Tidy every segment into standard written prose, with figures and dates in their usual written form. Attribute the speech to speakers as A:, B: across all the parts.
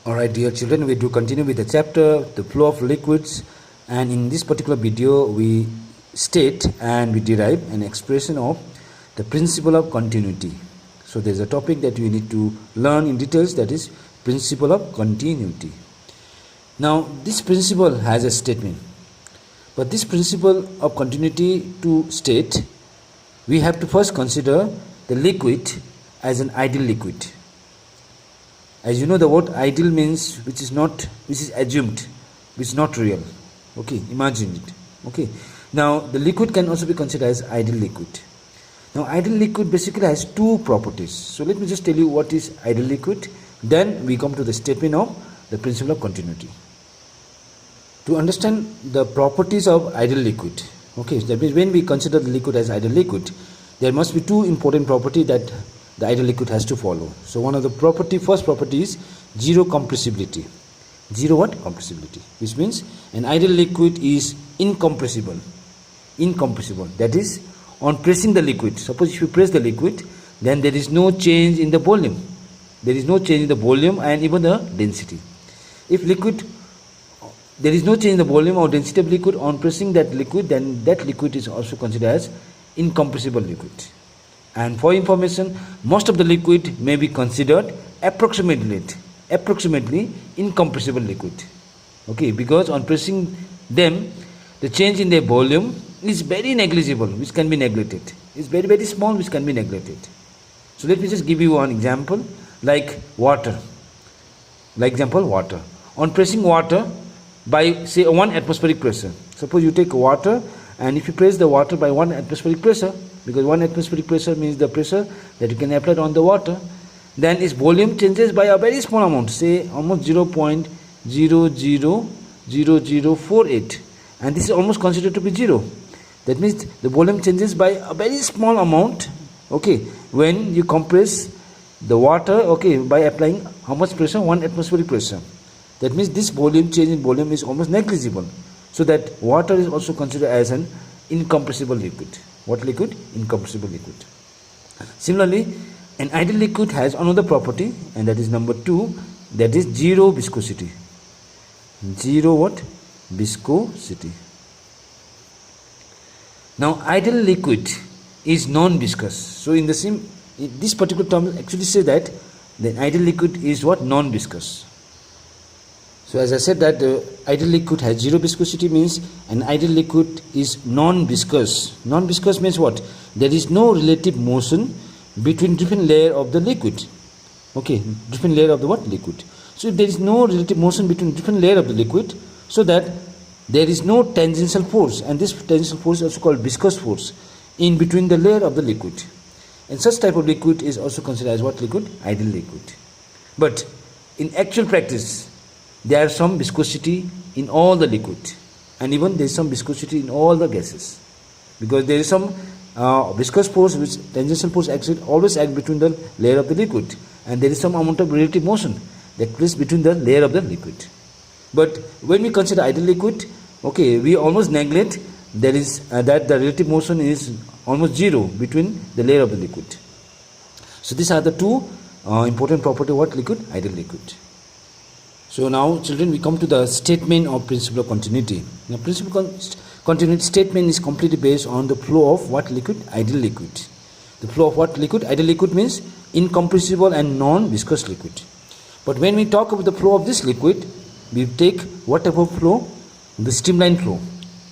A: Alright, dear children, we do continue with the chapter, the flow of liquids, and in this particular video we state and we derive an expression of the principle of continuity. So there is a topic that we need to learn in details, that is principle of continuity. Now this principle has a statement, but this principle of continuity to state, we have to first consider the liquid as an ideal liquid. As you know, the word ideal means which is assumed, which is not real. Okay, imagine it. Okay, now the liquid can also be considered as ideal liquid. Now ideal liquid basically has two properties. So let me just tell you what is ideal liquid, then we come to the statement of the principle of continuity. To understand the properties of ideal liquid, okay, that means when we consider the liquid as ideal liquid, there must be two important properties that the ideal liquid has to follow. So one of the first property is zero compressibility. Zero what? Compressibility. Which means an ideal liquid is incompressible. Incompressible. That is, on pressing the liquid, suppose if you press the liquid, then there is no change in the volume. There is no change in the volume and even the density. If there is no change in the volume or density of liquid on pressing that liquid, then that liquid is also considered as incompressible liquid. And for information, most of the liquid may be considered approximately incompressible liquid. Okay, because on pressing them, the change in their volume is very negligible, which can be neglected. It's very, very small, which can be neglected. So let me just give you one example, like water. Like example, water. On pressing water by say 1 atmospheric pressure. Suppose you take water and if you press the water by 1 atmospheric pressure, because 1 atmospheric pressure means the pressure that you can apply on the water, then its volume changes by a very small amount, say almost 0.000048, and this is almost considered to be zero. That means the volume changes by a very small amount, okay, when you compress the water, okay, by applying how much pressure? 1 atmospheric pressure. That means this change in volume is almost negligible. So that water is also considered as an incompressible liquid. What liquid? Incompressible liquid. Similarly, an ideal liquid has another property, and that is number 2, that is zero viscosity. Zero what? Viscosity. Now ideal liquid is non-viscous. So in this particular term actually say that the ideal liquid is what? Non-viscous. So as I said that the ideal liquid has zero viscosity means an ideal liquid is non-viscous. Non-viscous means what? There is no relative motion between different layer of the liquid. Okay, different layer of the what? Liquid. So if there is no relative motion between different layer of the liquid, so that there is no tangential force, and this tangential force is also called viscous force in between the layer of the liquid. And such type of liquid is also considered as what liquid? Ideal liquid. But in actual practice, there is some viscosity in all the liquid, and even there is some viscosity in all the gases, because there is some viscous force, which tangential force always act between the layer of the liquid, and there is some amount of relative motion that plays between the layer of the liquid. But when we consider ideal liquid, okay, we almost neglect that the relative motion is almost zero between the layer of the liquid. So these are the two important property of what liquid? Ideal liquid. So now children, we come to the statement of principle of continuity. Now principle of continuity statement is completely based on the flow of what liquid? Ideal liquid. The flow of what liquid? Ideal liquid means incompressible and non-viscous liquid. But when we talk about the flow of this liquid, we take what type of flow? The streamline flow.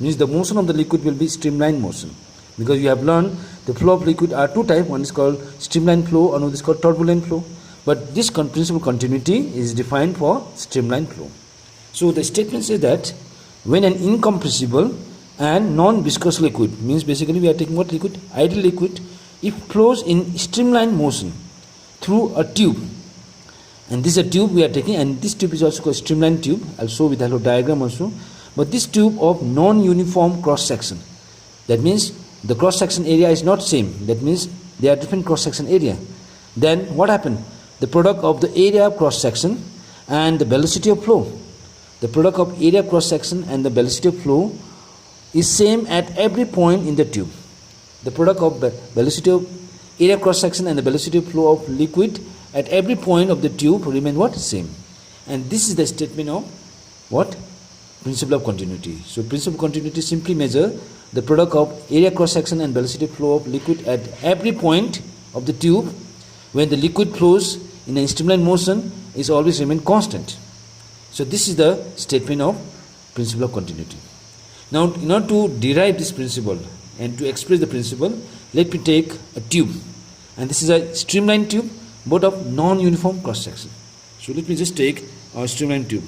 A: Means the motion of the liquid will be streamline motion. Because you have learned the flow of liquid are two types. One is called streamline flow, another is called turbulent flow. But this principle of continuity is defined for streamline flow. So the statement says that when an incompressible and non-viscous liquid, means basically we are taking what liquid? Ideal liquid, if flows in streamline motion through a tube, and this is a tube we are taking, and this tube is also called streamline tube. I'll show with a diagram also. But this tube of non-uniform cross section, that means the cross section area is not same. That means there are different cross section area. Then what happened? The product of the area of cross section and the velocity of flow. The product of area of cross section and the velocity of flow is same at every point in the tube. The product of velocity of area of cross section and the velocity of flow of liquid at every point of the tube remain what? Same. And this is the statement of what? Principle of continuity. So principle of continuity simply measure the product of area cross section and velocity flow of liquid at every point of the tube when the liquid flows in a streamline motion is always remain constant. So this is the statement of principle of continuity. Now in order to derive this principle and to express the principle, let me take a tube, and this is a streamlined tube but of non-uniform cross section. So let me just take our streamlined tube.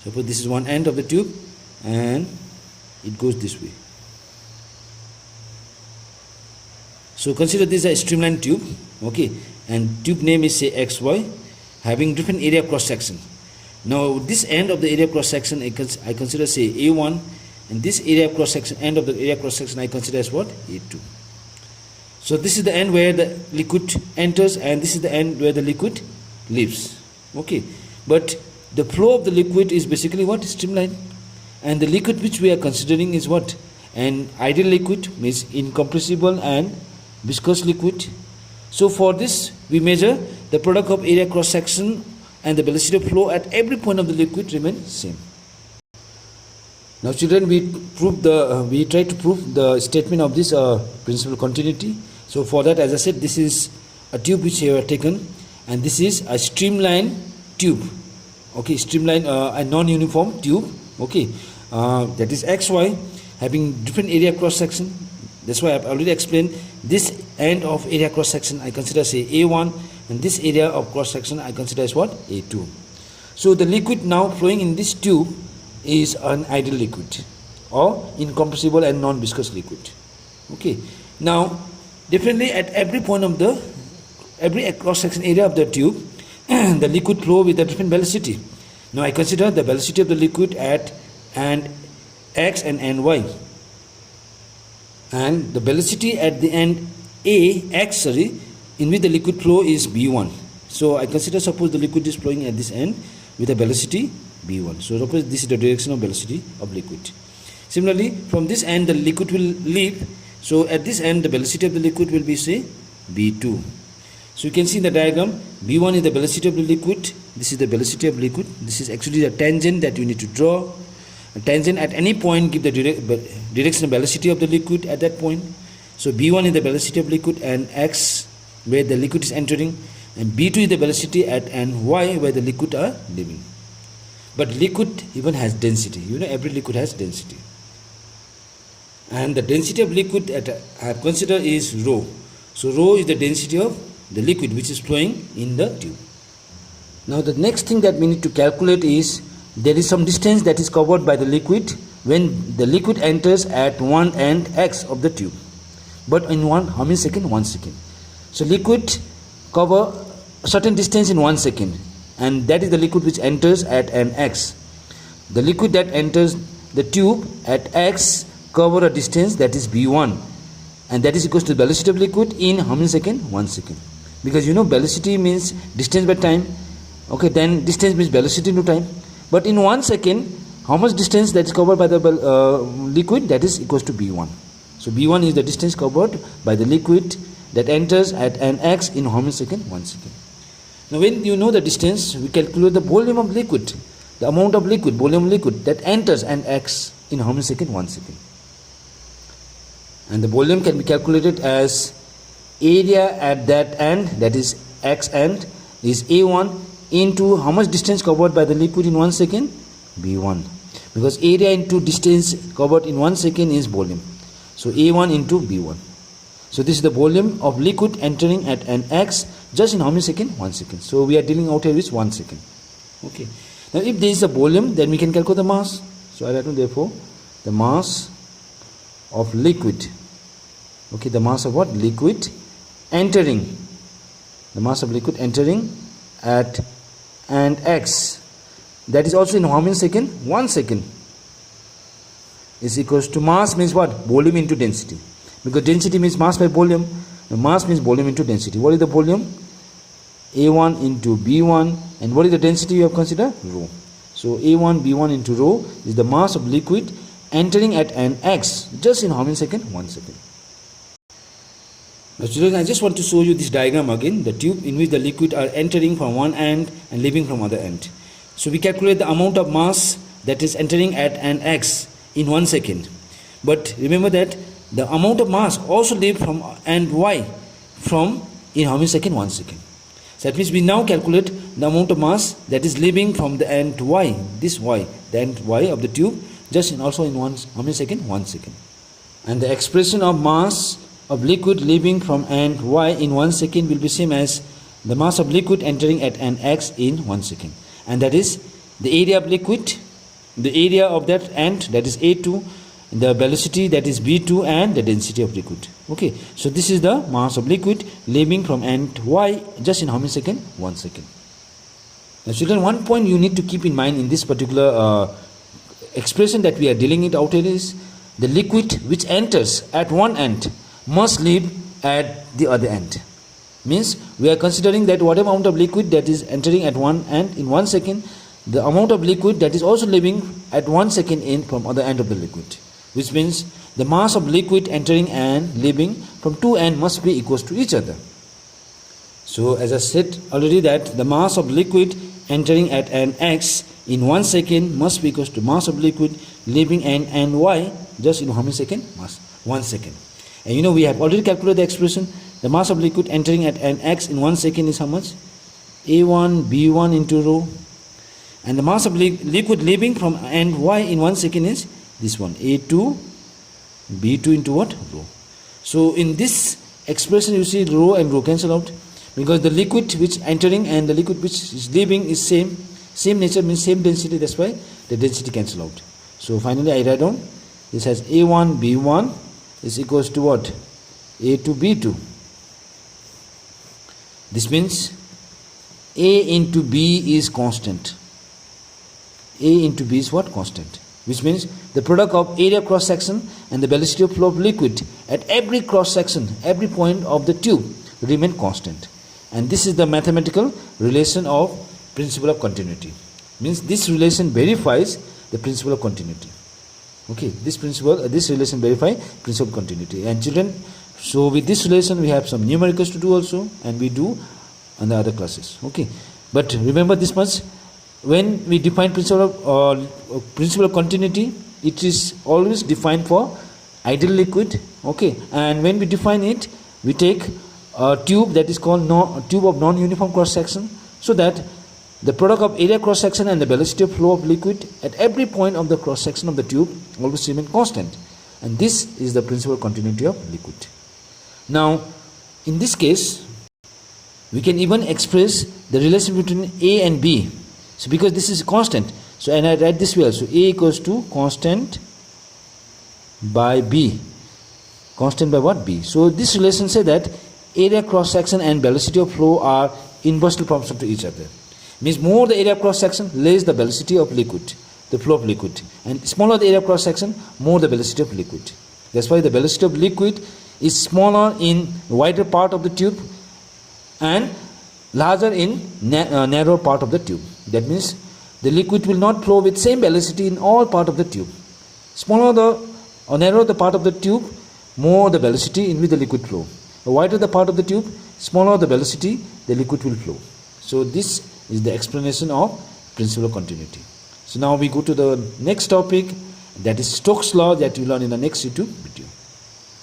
A: Suppose this is one end of the tube and it goes this way. So consider this a streamlined tube, okay, and tube name is say XY, having different area cross section. Now this end of the area cross section I consider say A1, and this area cross section, end of the area cross section, I consider as what? A2. So this is the end where the liquid enters, and this is the end where the liquid leaves. Okay, but the flow of the liquid is basically what? Streamline. And the liquid which we are considering is what? An ideal liquid, means incompressible and viscous liquid. So for this we measure the product of area cross section and the velocity of flow at every point of the liquid remain same. Now children, we try to prove the statement of this principle continuity. So for that, as I said, this is a tube which we have taken, and this is a streamline tube. Okay, streamline a non-uniform tube. Okay, that is XY, having different area cross section. That's why I've already explained. This end of area cross section I consider say A1, and this area of cross section I consider as what? A2. So the liquid now flowing in this tube is an ideal liquid or incompressible and non-viscous liquid. Okay, now differently at every point of the every cross section area of the tube the liquid flow with a different velocity. Now I consider the velocity of the liquid at and x and ny, and the velocity at the end in which the liquid flow is b1. So I consider, suppose the liquid is flowing at this end with a velocity b1. So suppose this is the direction of velocity of liquid. Similarly, from this end the liquid will leave. So at this end the velocity of the liquid will be say b2. So you can see in the diagram, b1 is the velocity of the liquid, this is the velocity of liquid, this is actually the tangent that you need to draw. A tangent at any point give the direction of velocity of the liquid at that point. So b1 is the velocity of liquid and x where the liquid is entering, and b2 is the velocity at and y where the liquid are leaving. But liquid even has density. You know, every liquid has density, and the density of liquid at I have considered is rho. So rho is the density of the liquid which is flowing in the tube. Now the next thing that we need to calculate is there is some distance that is covered by the liquid when the liquid enters at one end x of the tube, but in how many second? 1 second. So liquid cover a certain distance in 1 second, and that is the liquid which enters at an x. The liquid that enters the tube at x cover a distance that is b1, and that is equals to the velocity of liquid in how many second? 1 second. Because you know velocity means distance by time. Okay, then distance means velocity into time. But in 1 second, how much distance that is covered by the liquid? That is equals to b1. So b1 is the distance covered by the liquid that enters at an x in how many second? 1 second. Now when you know the distance, we calculate the volume of liquid, the amount of liquid, volume liquid that enters an x in how many second? 1 second. And the volume can be calculated as area at that end, that is x end, is A1 into how much distance covered by the liquid in 1 second? B1. Because area into distance covered in 1 second is volume. So A1 into B1. So this is the volume of liquid entering at an x just in how many second? 1 second. So we are dealing out here with 1 second. Okay. Now if there is a volume, then we can calculate the mass. So I write down therefore the mass of liquid. Okay, the mass of what? Liquid entering. The mass of liquid entering at an x, that is also in how many second? 1 second, is equals to mass means what? Volume into density. Because density means mass by volume. The mass means volume into density. What is the volume? A1 into B1. And what is the density you have considered? Rho. So A1 B1 into rho is the mass of liquid entering at an x just in how many second? 1 second. Now children, I just want to show you this diagram again, the tube in which the liquid are entering from one end and leaving from other end. So we calculate the amount of mass that is entering at an x in 1 second. But remember that the amount of mass also leave from end y from in how many seconds? 1 second. So that means we now calculate the amount of mass that is leaving from the end y, this y, the end y of the tube, just in also in how many seconds? 1 second. And the expression of mass of liquid leaving from end y in 1 second will be same as the mass of liquid entering at an x in 1 second. And that is the area of liquid, the area of that end, that is A2, the velocity, that is B2, and the density of liquid. Okay, so this is the mass of liquid leaving from end y just in how many seconds? 1 second. Now children, one point you need to keep in mind in this particular expression that we are dealing it out here is the liquid which enters at one end must leave at the other end. Means we are considering that whatever amount of liquid that is entering at one end in 1 second, the amount of liquid that is also leaving at 1 second in from other end of the liquid, which means the mass of liquid entering and leaving from two ends must be equals to each other. So as I said already that the mass of liquid entering at an x in 1 second must be equals to mass of liquid leaving and y just in how many seconds? Mass 1 second. And you know we have already calculated the expression. The mass of liquid entering at an x in 1 second is how much? A1 B1 into rho. And the mass of liquid leaving from end y in 1 second is this one, A2 B2 into what? Rho. So in this expression you see rho and rho cancel out, because the liquid which entering and the liquid which is leaving is same nature, means same density, that's why the density cancel out. So finally I write down this has A1 B1 is equals to what? A2 B2. This means A into B is constant. A into B is what? Constant. Which means the product of area cross section and the velocity of flow of liquid at every cross section, every point of the tube remain constant. And this is the mathematical relation of principle of continuity. Means this relation verifies the principle of continuity. Okay, this relation verify principle of continuity. And children, so with this relation we have some numericals to do also, and we do on the other classes. Okay, but remember this much: when we define principle of continuity, it is always defined for ideal liquid. Okay, and when we define it, we take a tube that is called tube of non-uniform cross section, so that the product of area cross section and the velocity of flow of liquid at every point of the cross section of the tube always remain constant. And this is the principle of continuity of liquid. Now, in this case, we can even express the relation between A and B. So because this is constant, so and I write this way also: A equals to constant by B. Constant by what? B. So this relation says that area cross section and velocity of flow are inversely proportional to each other. Means more the area of cross section, less the velocity of liquid, the flow of liquid, and smaller the area of cross section, more the velocity of liquid. That's why the velocity of liquid is smaller in wider part of the tube and larger in narrow part of the tube. That means the liquid will not flow with same velocity in all part of the tube. Smaller or narrower the part of the tube, more the velocity in which the liquid flow. The wider the part of the tube, smaller the velocity the liquid will flow. So this is the explanation of principle of continuity. So now we go to the next topic, that is Stokes law, that you learn in the next YouTube video.